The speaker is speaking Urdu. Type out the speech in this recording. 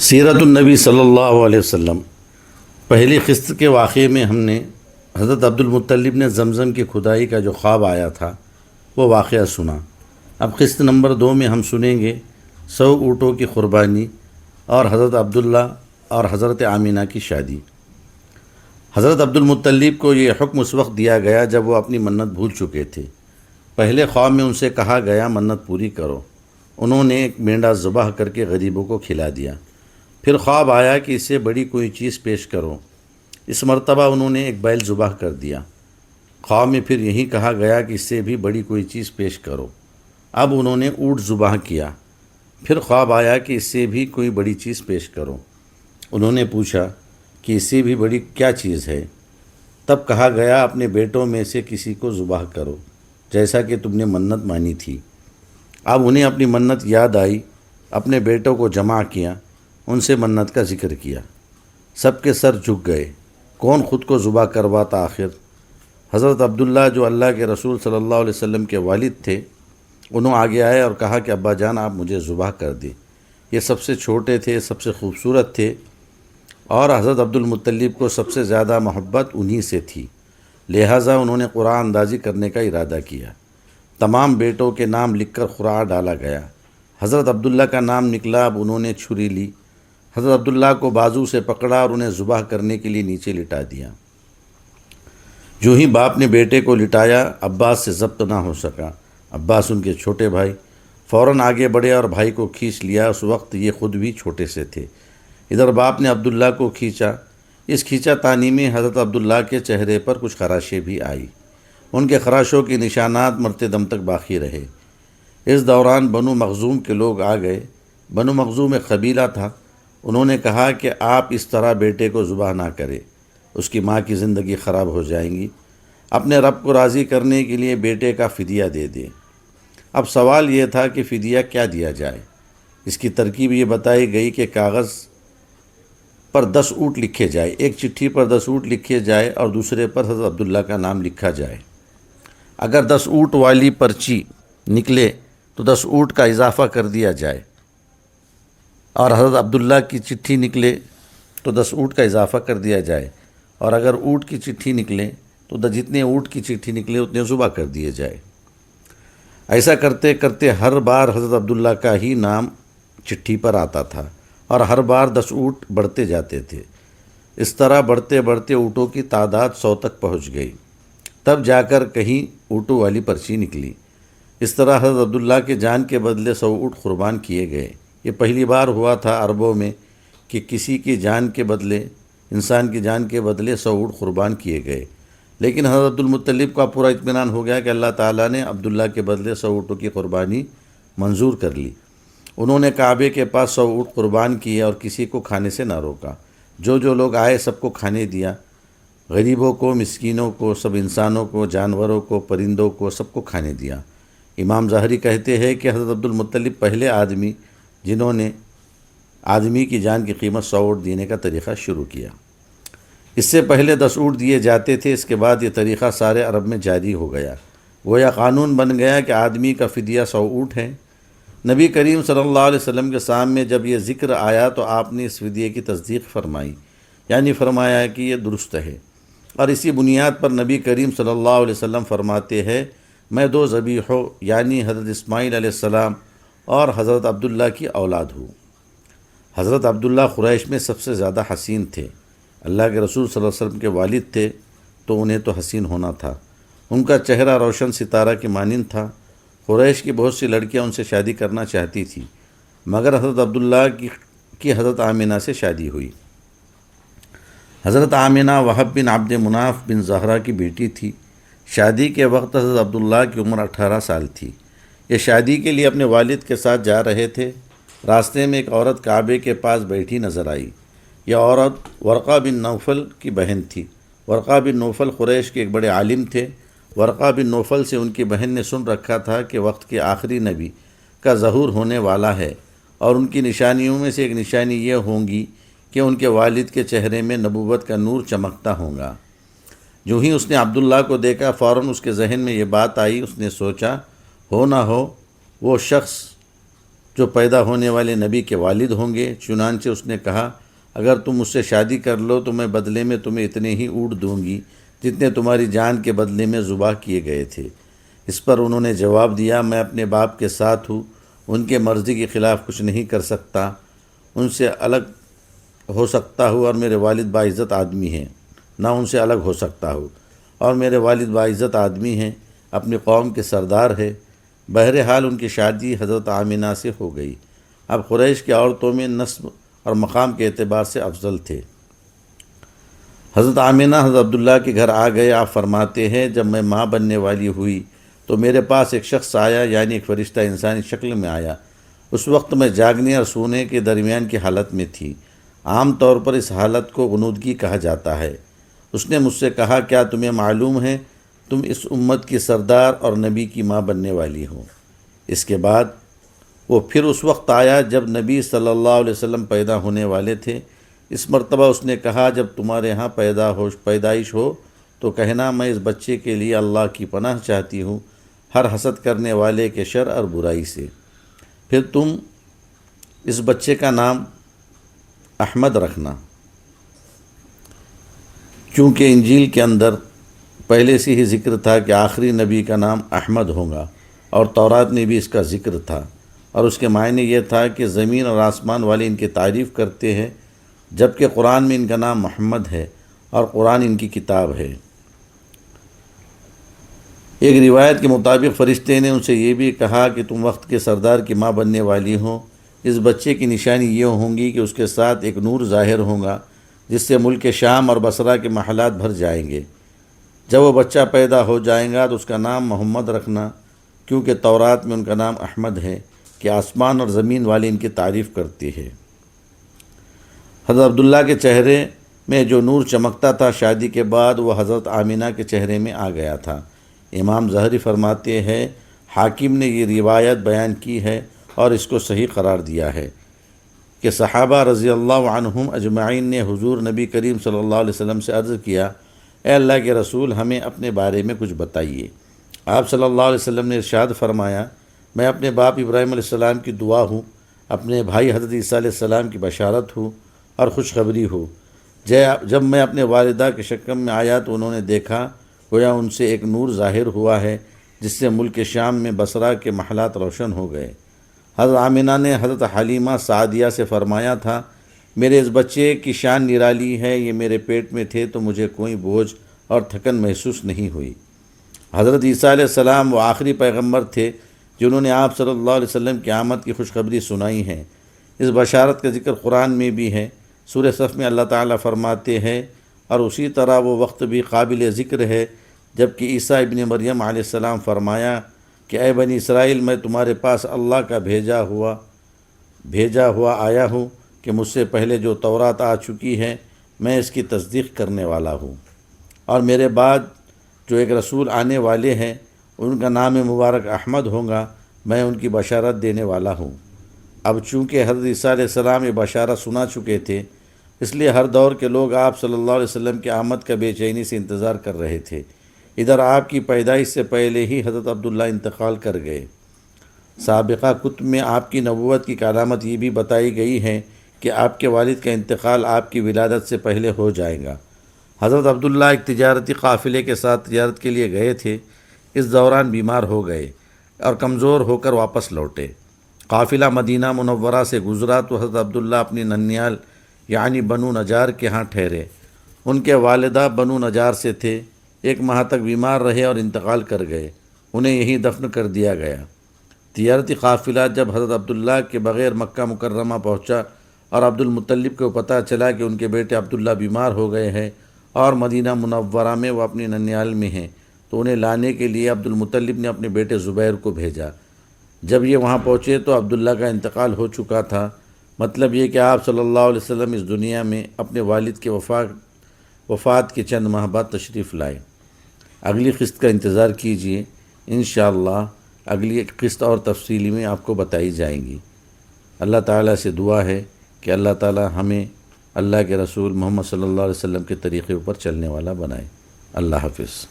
سیرت النبی صلی اللہ علیہ وسلم۔ پہلی قسط کے واقعے میں ہم نے حضرت عبد المطلب نے زمزم کی کھدائی کا جو خواب آیا تھا وہ واقعہ سنا۔ اب قسط نمبر 2 میں ہم سنیں گے 100 اونٹوں کی قربانی اور حضرت عبداللہ اور حضرت آمینہ کی شادی۔ حضرت عبد المطلب کو یہ حکم اس وقت دیا گیا جب وہ اپنی منت بھول چکے تھے۔ پہلے خواب میں ان سے کہا گیا منت پوری کرو۔ انہوں نے ایک مینڈا ذبح کر کے غریبوں کو کھلا دیا۔ پھر خواب آیا کہ اس سے بڑی کوئی چیز پیش کرو۔ اس مرتبہ انہوں نے ایک بیل ذبح کر دیا۔ خواب میں پھر یہی کہا گیا کہ اس سے بھی بڑی کوئی چیز پیش کرو۔ اب انہوں نے اونٹ ذبح کیا۔ پھر خواب آیا کہ اس سے بھی کوئی بڑی چیز پیش کرو۔ انہوں نے پوچھا کہ اس سے بھی بڑی کیا چیز ہے؟ تب کہا گیا اپنے بیٹوں میں سے کسی کو ذبح کرو جیسا کہ تم نے منت مانی تھی۔ اب انہیں اپنی منت یاد آئی، اپنے بیٹوں کو جمع کیا، ان سے منت کا ذکر کیا۔ سب کے سر جھک گئے۔ کون خود کو ذبح کرواتا آخر؟ حضرت عبداللہ جو اللہ کے رسول صلی اللہ علیہ وسلم کے والد تھے، انہوں آگے آئے اور کہا کہ ابا جان آپ مجھے ذبح کر دیں۔ یہ سب سے چھوٹے تھے، سب سے خوبصورت تھے اور حضرت عبد المطلب کو سب سے زیادہ محبت انہی سے تھی، لہٰذا انہوں نے قرعہ اندازی کرنے کا ارادہ کیا۔ تمام بیٹوں کے نام لکھ کر قرعہ ڈالا گیا۔ حضرت عبداللہ کا نام نکلا۔ اب انہوں نے چھری لی، حضرت عبداللہ کو بازو سے پکڑا اور انہیں ذبح کرنے کے لیے نیچے لٹا دیا۔ جو ہی باپ نے بیٹے کو لٹایا، عباس سے ضبط نہ ہو سکا۔ عباس ان کے چھوٹے بھائی فوراً آگے بڑھے اور بھائی کو کھینچ لیا۔ اس وقت یہ خود بھی چھوٹے سے تھے۔ ادھر باپ نے عبداللہ کو کھینچا۔ اس کھینچا تانی میں حضرت عبداللہ کے چہرے پر کچھ خراشیں بھی آئی۔ ان کے خراشوں کے نشانات مرتے دم تک باقی رہے۔ اس دوران بنو مخزوم کے لوگ آ گئے۔ بنو مخزوم ایک قبیلہ تھا۔ انہوں نے کہا کہ آپ اس طرح بیٹے کو ذبح نہ کریں، اس کی ماں کی زندگی خراب ہو جائیں گی۔ اپنے رب کو راضی کرنے کے لیے بیٹے کا فدیہ دے دیں۔ اب سوال یہ تھا کہ فدیہ کیا دیا جائے۔ اس کی ترکیب یہ بتائی گئی کہ کاغذ پر 10 اونٹ لکھے جائے، ایک چٹھی پر 10 اونٹ لکھے جائے اور دوسرے پر حضرت عبداللہ کا نام لکھا جائے۔ اگر 10 اونٹ والی پرچی نکلے تو 10 اونٹ کا اضافہ کر دیا جائے، اور حضرت عبداللہ کی چٹھی نکلے تو 10 اونٹ کا اضافہ کر دیا جائے، اور اگر اونٹ کی چٹھی نکلے تو جتنے اونٹ کی چٹھی نکلے اتنے ذبح کر دیے جائے۔ ایسا کرتے کرتے ہر بار حضرت عبداللہ کا ہی نام چٹھی پر آتا تھا اور ہر بار 10 اونٹ بڑھتے جاتے تھے۔ اس طرح بڑھتے بڑھتے اونٹوں کی تعداد 100 تک پہنچ گئی۔ تب جا کر کہیں اونٹوں والی پرچی نکلی۔ اس طرح حضرت عبداللہ کے جان کے بدلے 100 اونٹ قربان کیے گئے۔ یہ پہلی بار ہوا تھا عربوں میں کہ کسی کی جان کے بدلے، انسان کی جان کے بدلے 100 اونٹ قربان کیے گئے۔ لیکن حضرت عبد المطلب کا پورا اطمینان ہو گیا کہ اللہ تعالیٰ نے عبداللہ کے بدلے 100 اونٹوں کی قربانی منظور کر لی۔ انہوں نے کعبے کے پاس 100 اونٹ قربان کیے اور کسی کو کھانے سے نہ روکا۔ جو لوگ آئے سب کو کھانے دیا، غریبوں کو، مسکینوں کو، سب انسانوں کو، جانوروں کو، پرندوں کو، سب کو کھانے دیا۔ امام ظاہری کہتے ہیں کہ حضرت عبد المطلب پہلے آدمی جنہوں نے آدمی کی جان کی قیمت 100 اونٹ دینے کا طریقہ شروع کیا۔ اس سے پہلے 10 اونٹ دیے جاتے تھے۔ اس کے بعد یہ طریقہ سارے عرب میں جاری ہو گیا۔ گویا قانون بن گیا کہ آدمی کا فدیہ 100 اونٹ ہے۔ نبی کریم صلی اللہ علیہ وسلم کے سامنے جب یہ ذکر آیا تو آپ نے اس فدیے کی تصدیق فرمائی، یعنی فرمایا کہ یہ درست ہے، اور اسی بنیاد پر نبی کریم صلی اللہ علیہ وسلم فرماتے ہیں میں 2 ذبیحوں یعنی حضرت اسماعیل علیہ السلام اور حضرت عبداللہ کی اولاد ہوں۔ حضرت عبداللہ قریش میں سب سے زیادہ حسین تھے۔ اللہ کے رسول صلی اللہ علیہ وسلم کے والد تھے تو انہیں تو حسین ہونا تھا۔ ان کا چہرہ روشن ستارہ کے مانند تھا۔ قریش کی بہت سی لڑکیاں ان سے شادی کرنا چاہتی تھیں، مگر حضرت عبداللہ کی حضرت آمینہ سے شادی ہوئی۔ حضرت آمینہ وہب بن عبد مناف بن زہرہ کی بیٹی تھی۔ شادی کے وقت حضرت عبداللہ کی عمر 18 سال تھی۔ یہ شادی کے لیے اپنے والد کے ساتھ جا رہے تھے۔ راستے میں ایک عورت کعبے کے پاس بیٹھی نظر آئی۔ یہ عورت ورقہ بن نوفل کی بہن تھی۔ ورقہ بن نوفل قریش کے ایک بڑے عالم تھے۔ ورقہ بن نوفل سے ان کی بہن نے سن رکھا تھا کہ وقت کے آخری نبی کا ظہور ہونے والا ہے، اور ان کی نشانیوں میں سے ایک نشانی یہ ہوں گی کہ ان کے والد کے چہرے میں نبوت کا نور چمکتا ہوگا۔ جو ہی اس نے عبداللہ کو دیکھا فوراً اس کے ذہن میں یہ بات آئی۔ اس نے سوچا ہو نہ ہو وہ شخص جو پیدا ہونے والے نبی کے والد ہوں گے۔ چنانچہ اس نے کہا اگر تم مجھ سے شادی کر لو تو میں بدلے میں تمہیں اتنے ہی اونٹ دوں گی جتنے تمہاری جان کے بدلے میں ذبح کیے گئے تھے۔ اس پر انہوں نے جواب دیا میں اپنے باپ کے ساتھ ہوں، ان کے مرضی کے خلاف کچھ نہیں کر سکتا، ان سے الگ ہو سکتا ہوں اور میرے والد باعزت آدمی ہیں، نہ ان سے الگ ہو سکتا ہوں، اور میرے والد باعزت آدمی ہیں، اپنی قوم کے سردار ہے۔ بہرحال ان کی شادی حضرت آمینہ سے ہو گئی۔ اب قریش کی عورتوں میں نسب اور مقام کے اعتبار سے افضل تھے۔ حضرت آمینہ حضرت عبداللہ کے گھر آ گئے۔ آپ فرماتے ہیں جب میں ماں بننے والی ہوئی تو میرے پاس ایک شخص آیا، یعنی ایک فرشتہ انسانی شکل میں آیا۔ اس وقت میں جاگنے اور سونے کے درمیان کی حالت میں تھی۔ عام طور پر اس حالت کو غنودگی کہا جاتا ہے۔ اس نے مجھ سے کہا کیا تمہیں معلوم ہے تم اس امت کی سردار اور نبی کی ماں بننے والی ہو؟ اس کے بعد وہ پھر اس وقت آیا جب نبی صلی اللہ علیہ وسلم پیدا ہونے والے تھے۔ اس مرتبہ اس نے کہا جب تمہارے ہاں پیدائش ہو تو کہنا میں اس بچے کے لیے اللہ کی پناہ چاہتی ہوں ہر حسد کرنے والے کے شر اور برائی سے۔ پھر تم اس بچے کا نام احمد رکھنا، چونکہ انجیل کے اندر پہلے سے ہی ذکر تھا کہ آخری نبی کا نام احمد ہوگا، اور تورات میں بھی اس کا ذکر تھا، اور اس کے معنی یہ تھا کہ زمین اور آسمان والے ان کی تعریف کرتے ہیں، جبکہ قرآن میں ان کا نام محمد ہے اور قرآن ان کی کتاب ہے۔ ایک روایت کے مطابق فرشتے نے ان سے یہ بھی کہا کہ تم وقت کے سردار کی ماں بننے والی ہو۔ اس بچے کی نشانی یہ ہوں گی کہ اس کے ساتھ ایک نور ظاہر ہوگا جس سے ملک شام اور بصرہ کے محلات بھر جائیں گے۔ جب وہ بچہ پیدا ہو جائے گا تو اس کا نام محمد رکھنا، کیونکہ تورات میں ان کا نام احمد ہے کہ آسمان اور زمین والے ان کی تعریف کرتے ہیں۔ حضرت عبداللہ کے چہرے میں جو نور چمکتا تھا شادی کے بعد وہ حضرت آمینہ کے چہرے میں آ گیا تھا۔ امام ظہری فرماتے ہیں حاکم نے یہ روایت بیان کی ہے اور اس کو صحیح قرار دیا ہے کہ صحابہ رضی اللہ عنہم اجمعین نے حضور نبی کریم صلی اللہ علیہ وسلم سے عرض کیا اے اللہ کے رسول ہمیں اپنے بارے میں کچھ بتائیے۔ آپ صلی اللہ علیہ وسلم نے ارشاد فرمایا میں اپنے باپ ابراہیم علیہ السلام کی دعا ہوں، اپنے بھائی حضرت عیسیٰ علیہ السلام کی بشارت ہوں اور خوشخبری ہو۔ جب میں اپنے والدہ کے شکم میں آیا تو انہوں نے دیکھا گویا ان سے ایک نور ظاہر ہوا ہے جس سے ملک شام میں بصرہ کے محلات روشن ہو گئے۔ حضرت آمینہ نے حضرت حلیمہ سعدیہ سے فرمایا تھا میرے اس بچے کی شان نرالی ہے، یہ میرے پیٹ میں تھے تو مجھے کوئی بوجھ اور تھکن محسوس نہیں ہوئی۔ حضرت عیسیٰ علیہ السلام وہ آخری پیغمبر تھے جنہوں نے آپ صلی اللہ علیہ وسلم کی آمد کی خوشخبری سنائی ہے۔ اس بشارت کا ذکر قرآن میں بھی ہے۔ سورہ صف میں اللہ تعالیٰ فرماتے ہیں اور اسی طرح وہ وقت بھی قابل ذکر ہے جب کہ عیسیٰ ابن مریم علیہ السلام فرمایا کہ اے بنی اسرائیل میں تمہارے پاس اللہ کا بھیجا ہوا آیا ہوں کہ مجھ سے پہلے جو تورات آ چکی ہے میں اس کی تصدیق کرنے والا ہوں، اور میرے بعد جو ایک رسول آنے والے ہیں ان کا نام مبارک احمد ہوگا، میں ان کی بشارت دینے والا ہوں۔ اب چونکہ حضرت عیسیٰ علیہ السلام یہ بشارت سنا چکے تھے اس لیے ہر دور کے لوگ آپ صلی اللہ علیہ وسلم کی آمد کا بے چینی سے انتظار کر رہے تھے۔ ادھر آپ کی پیدائش سے پہلے ہی حضرت عبداللہ انتقال کر گئے۔ سابقہ کتب میں آپ کی نبوت کی علامت یہ بھی بتائی گئی ہے کہ آپ کے والد کا انتقال آپ کی ولادت سے پہلے ہو جائے گا۔ حضرت عبداللہ ایک تجارتی قافلے کے ساتھ تجارت کے لیے گئے تھے، اس دوران بیمار ہو گئے اور کمزور ہو کر واپس لوٹے۔ قافلہ مدینہ منورہ سے گزرا تو حضرت عبداللہ اپنی ننیال یعنی بنو نجار کے ہاں ٹھہرے۔ ان کے والدہ بنو نجار سے تھے، 1 ماہ تک بیمار رہے اور انتقال کر گئے، انہیں یہیں دفن کر دیا گیا۔ تجارتی قافلہ جب حضرت عبداللہ کے بغیر مکہ مکرمہ پہنچا اور عبد المطلب کو پتہ چلا کہ ان کے بیٹے عبداللہ بیمار ہو گئے ہیں اور مدینہ منورہ میں وہ اپنی ننیال میں ہیں، تو انہیں لانے کے لیے عبد المطلب نے اپنے بیٹے زبیر کو بھیجا۔ جب یہ وہاں پہنچے تو عبداللہ کا انتقال ہو چکا تھا۔ مطلب یہ کہ آپ صلی اللہ علیہ وسلم اس دنیا میں اپنے والد کے وفات کے چند ماہ بعد تشریف لائے۔ اگلی قسط کا انتظار کیجیے، انشاءاللہ اگلی قسط اور تفصیلی میں آپ کو بتائی جائیں گی۔ اللہ تعالیٰ سے دعا ہے کہ اللہ تعالیٰ ہمیں اللہ کے رسول محمد صلی اللہ علیہ وسلم کے طریقے پر چلنے والا بنائے۔ اللہ حافظ۔